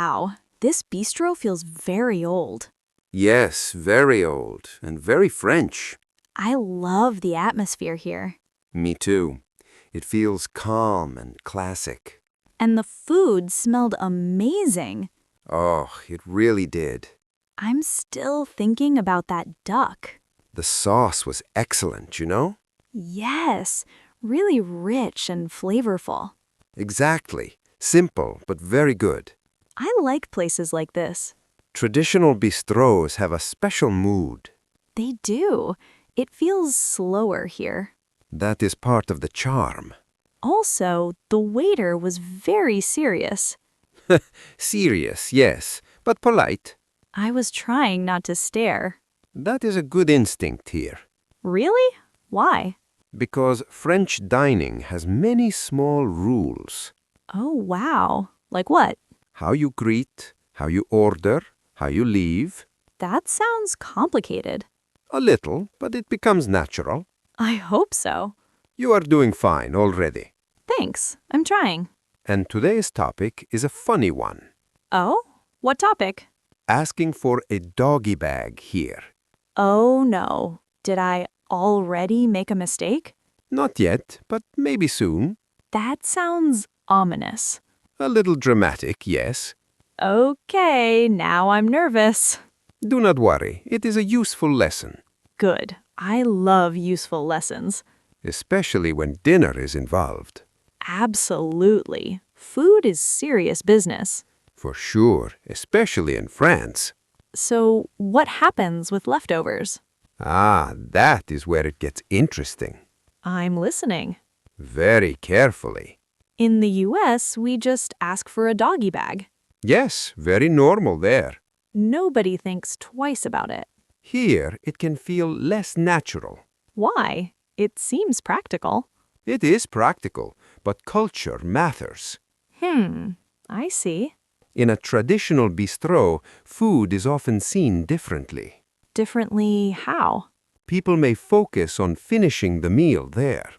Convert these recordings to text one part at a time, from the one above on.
Wow, this bistro feels very old. Yes, very old and very French. I love the atmosphere here. Me too. It feels calm and classic. And the food smelled amazing. Oh, it really did. I'm still thinking about that duck. The sauce was excellent, you know? Yes, really rich and flavorful. Exactly. Simple, but very good. I like places like this. Traditional bistros have a special mood. They do. It feels slower here. That is part of the charm. Also, the waiter was very serious. Serious, yes, but polite. I was trying not to stare. That is a good instinct here. Really? Why? Because French dining has many small rules. Oh, wow. Like what? How you greet, how you order, how you leave. That sounds complicated. A little, but it becomes natural. I hope so. You are doing fine already. Thanks. I'm trying. And today's topic is a funny one. Oh? What topic? Asking for a doggy bag here. Oh, no. Did I already make a mistake? Not yet, but maybe soon. That sounds ominous. A little dramatic, yes. Okay, now I'm nervous. Do not worry, it is a useful lesson. Good. I love useful lessons. Especially when dinner is involved. Absolutely. Food is serious business. For sure, especially in France. So, what happens with leftovers? Ah, that is where it gets interesting. I'm listening. Very carefully. In the US, we just ask for a doggy bag. Yes, very normal there. Nobody thinks twice about it. Here, it can feel less natural. Why? It seems practical. It is practical, but culture matters. I see. In a traditional bistro, food is often seen differently. Differently how? People may focus on finishing the meal there,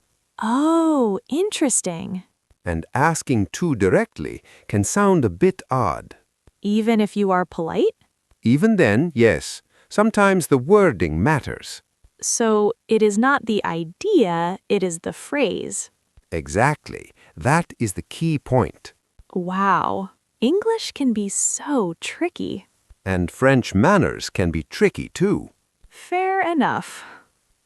Oh, interesting. and asking too directly can sound a bit odd. Even if you are polite? Even then, yes, sometimes the wording matters. So it is not the idea, it is the phrase. Exactly. That is the key point. Wow. English can be so tricky. And French manners can be tricky too. Fair enough.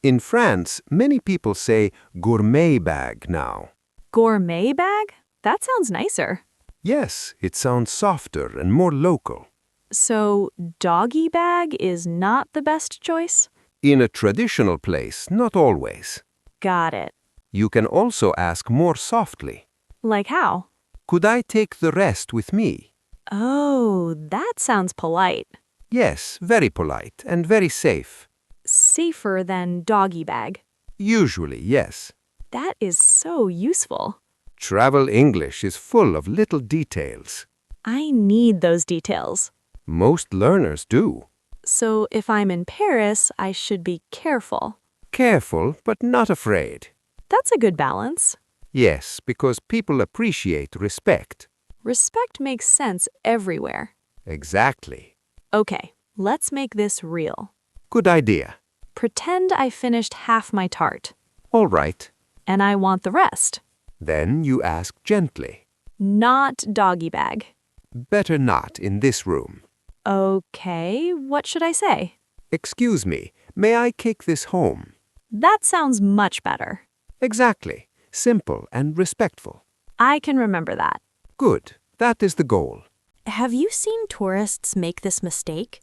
In France, many people say gourmet bag now. Gourmet bag? That sounds nicer. Yes, it sounds softer and more local. So, doggy bag is not the best choice? In a traditional place, not always. Got it. You can also ask more softly. Like how? Could I take the rest with me? Oh, that sounds polite. Yes, very polite and very safe. Safer than doggy bag. Usually, yes. That is so useful. Travel English is full of little details. I need those details. Most learners do. So if I'm in Paris, I should be careful. Careful, but not afraid. That's a good balance. Yes, because people appreciate respect. Respect makes sense everywhere. Exactly. Okay, let's make this real. Good idea. Pretend I finished half my tart, All right. and I want the rest. Then you ask gently. Not doggy bag. Better not in this room. Okay, what should I say? Excuse me, may I take this home? That sounds much better. Exactly. Simple and respectful. I can remember that. Good. That is the goal. Have you seen tourists make this mistake?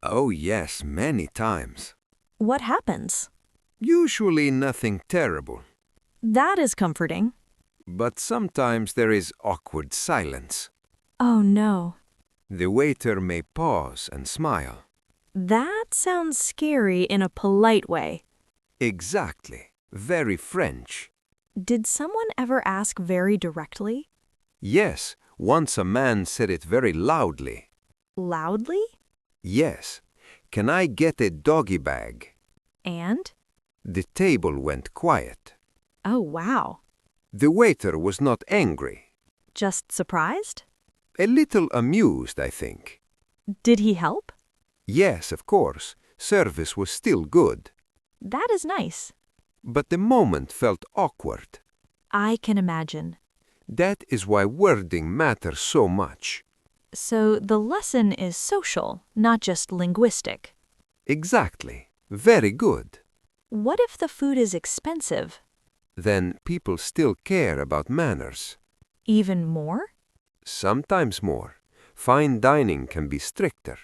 Oh, yes, many times. What happens? Usually nothing terrible. That is comforting. But sometimes there is awkward silence. Oh no. The waiter may pause and smile. That sounds scary in a polite way. Exactly. Very French. Did someone ever ask very directly? Yes, once a man said it very loudly. Loudly? Yes. Can I get a doggy bag? And? The table went quiet. Oh, wow. The waiter was not angry. Just surprised? A little amused, I think. Did he help? Yes, of course. Service was still good. That is nice. But the moment felt awkward. I can imagine. That is why wording matters so much. So the lesson is social, not just linguistic. Exactly. Very good. What if the food is expensive? Then people still care about manners. Even more? Sometimes more. Fine dining can be stricter.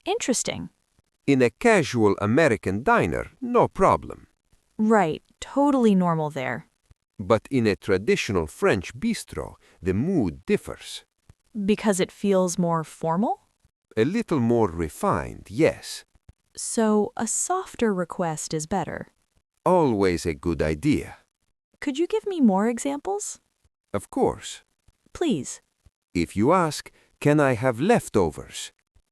Interesting. In a casual American diner, no problem. Right, totally normal there. But in a traditional French bistro, the mood differs. Because it feels more formal? A little more refined, yes. So a softer request is better. Always a good idea. Could you give me more examples? Of course. Please. If you ask, can I have leftovers?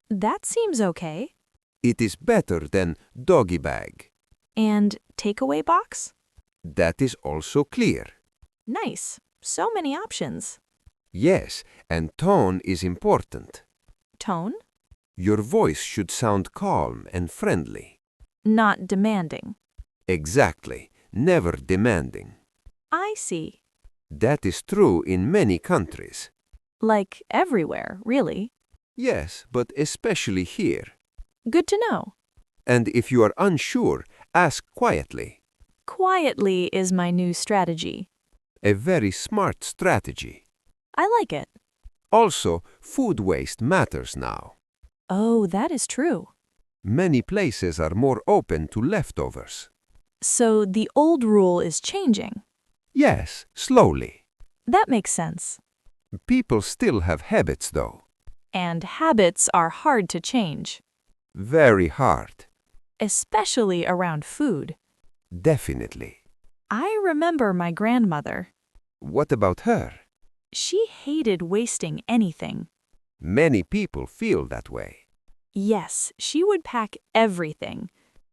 That seems okay. It is better than doggy bag. And takeaway box? That is also clear. Nice. So many options. Yes, and tone is important. Tone? Your voice should sound calm and friendly. Not demanding. Exactly. Never demanding. I see. That is true in many countries. Like everywhere, really. Yes, but especially here. Good to know. And if you are unsure, ask quietly. Quietly is my new strategy. A very smart strategy. I like it. Also, food waste matters now. Oh, that is true. Many places are more open to leftovers. So the old rule is changing. Yes, slowly. That makes sense. People still have habits, though. And habits are hard to change, Very hard. especially around food. Definitely. I remember my grandmother. What about her? She hated wasting anything. Many people feel that way. Yes, she would pack everything.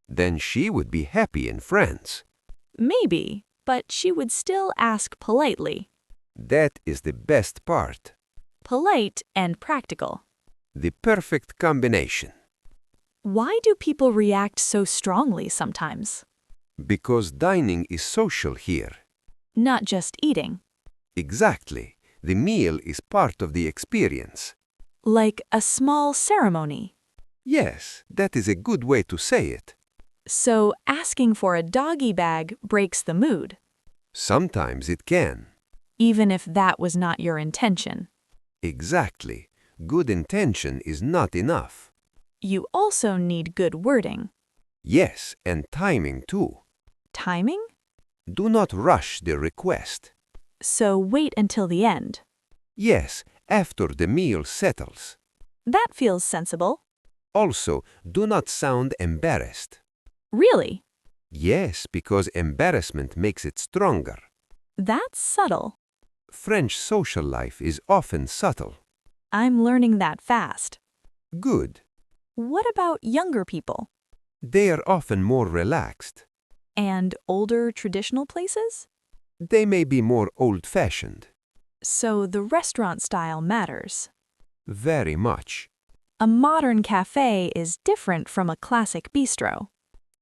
Then she would be happy in France. Maybe, but she would still ask politely. That is the best part. Polite and practical. The perfect combination. Why do people react so strongly sometimes? Because dining is social here. Not just eating. Exactly. The meal is part of the experience. Like a small ceremony. Yes, that is a good way to say it. So asking for a doggy bag breaks the mood, Sometimes it can. even if that was not your intention. Exactly. Good intention is not enough. You also need good wording. Yes, and timing too. Timing? Do not rush the request. So wait until the end. Yes, after the meal settles. That feels sensible. Also, do not sound embarrassed. Really? Yes, because embarrassment makes it stronger. That's subtle. French social life is often subtle. I'm learning that fast. Good. What about younger people? They are often more relaxed. And older traditional places? They may be more old-fashioned. So the restaurant style matters. Very much. A modern cafe is different from a classic bistro.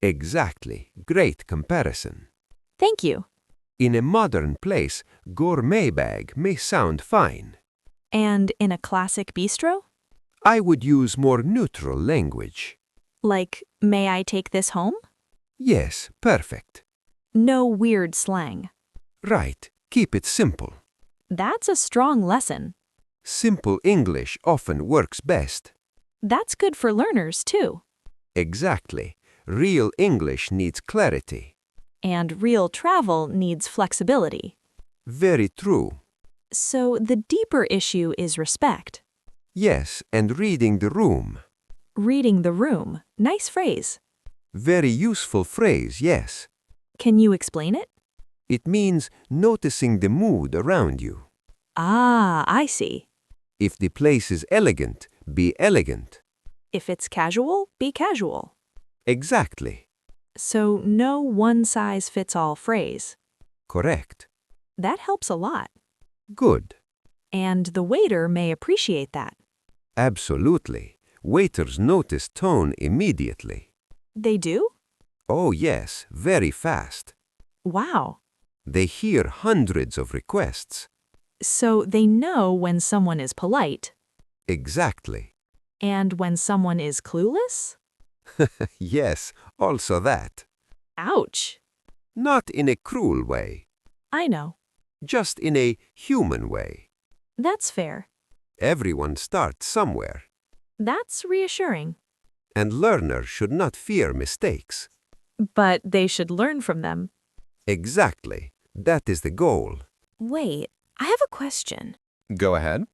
Exactly. Great comparison. Thank you. In a modern place, gourmet bag may sound fine. And in a classic bistro? I would use more neutral language. Like, may I take this home? Yes, perfect. No weird slang. Right. Keep it simple. That's a strong lesson. Simple English often works best. That's good for learners, too. Exactly. Real English needs clarity. And real travel needs flexibility. Very true. So the deeper issue is respect. Yes, and reading the room. Reading the room. Nice phrase. Very useful phrase, yes. Can you explain it? It means noticing the mood around you. Ah, I see. If the place is elegant, be elegant. If it's casual, be casual. Exactly. So no one-size-fits-all phrase. Correct. That helps a lot. Good. And the waiter may appreciate that. Absolutely. Waiters notice tone immediately. They do? Oh yes, very fast. Wow. They hear hundreds of requests. So they know when someone is polite. Exactly. And when someone is clueless? Yes, also that. Ouch. Not in a cruel way, I know. just in a human way. That's fair. Everyone starts somewhere, That's reassuring. and learners should not fear mistakes. But they should learn from them. Exactly. That is the goal. Wait, I have a question. Go ahead.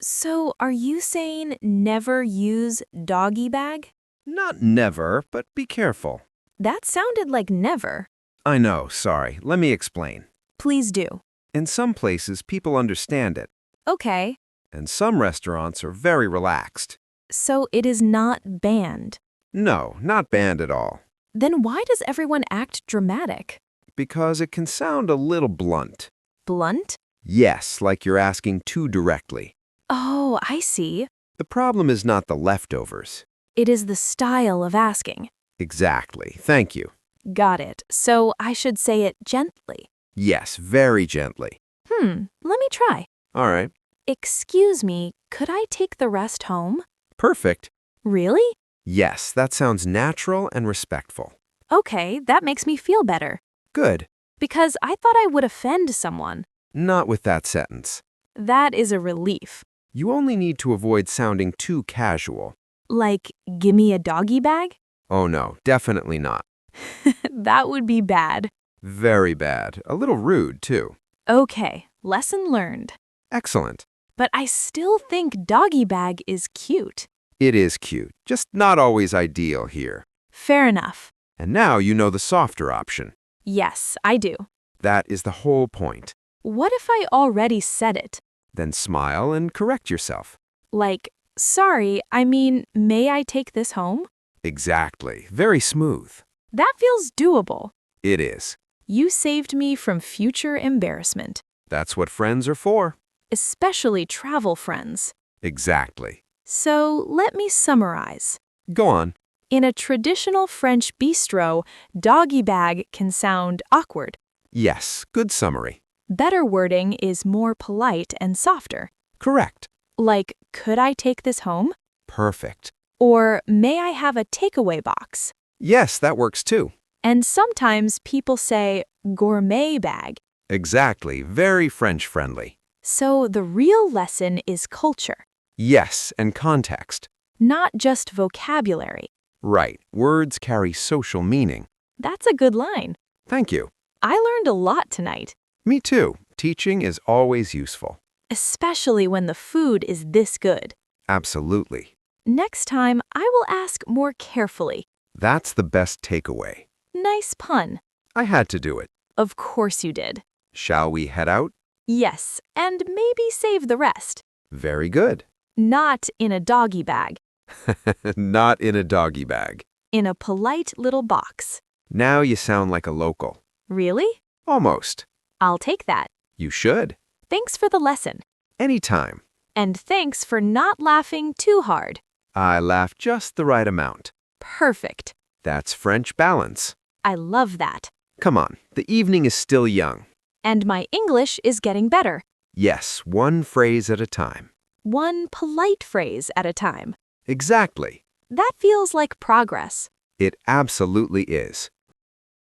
So, are you saying never use doggy bag? Not never, but be careful. That sounded like never. I know, sorry. Let me explain. Please do. In some places, people understand it, Okay, and some restaurants are very relaxed. so it is not banned. No, not banned at all, Then why does everyone act dramatic? because it can sound a little blunt. Blunt? Yes, like you're asking too directly. Oh, I see. The problem is not the leftovers. It is the style of asking. Exactly. Thank you. Got it. So I should say it gently. Yes, very gently. Let me try. All right. Excuse me, could I take the rest home? Perfect. Really? Yes, that sounds natural and respectful. Okay, that makes me feel better. Good. Because I thought I would offend someone. Not with that sentence. That is a relief. You only need to avoid sounding too casual. Like, gimme a doggy bag? Oh no, definitely not. That would be bad. Very bad. A little rude, too. Okay, lesson learned. Excellent. But I still think doggy bag is cute. It is cute, just not always ideal here. Fair enough. And now you know the softer option. Yes, I do. That is the whole point. What if I already said it? Then smile and correct yourself. Like, sorry, I mean, may I take this home? Exactly. Very smooth. That feels doable. It is. You saved me from future embarrassment, That's what friends are for. especially travel friends. Exactly. So let me summarize. Go on. In a traditional French bistro, doggy bag can sound awkward. Yes, good summary. Better wording is more polite and softer. Correct. Like, could I take this home? Perfect. Or may I have a takeaway box? Yes, that works too. And sometimes people say gourmet bag. Exactly. Very French-friendly. So the real lesson is culture, Yes, and context. not just vocabulary. Right. Words carry social meaning. That's a good line. Thank you. I learned a lot tonight, Me too. Teaching is always useful. especially when the food is this good. Absolutely. Next time, I will ask more carefully. That's the best takeaway. Nice pun. I had to do it. Of course you did. Shall we head out? Yes, and maybe save the rest. Very good. Not in a doggy bag, Not in a doggy bag. in a polite little box. Now you sound like a local. Really? Almost. I'll take that. You should. Thanks for the lesson. Anytime. And thanks for not laughing too hard. I laugh just the right amount. Perfect. That's French balance. I love that. Come on, the evening is still young. And my English is getting better. Yes, one phrase at a time. One polite phrase at a time. Exactly. That feels like progress. It absolutely is.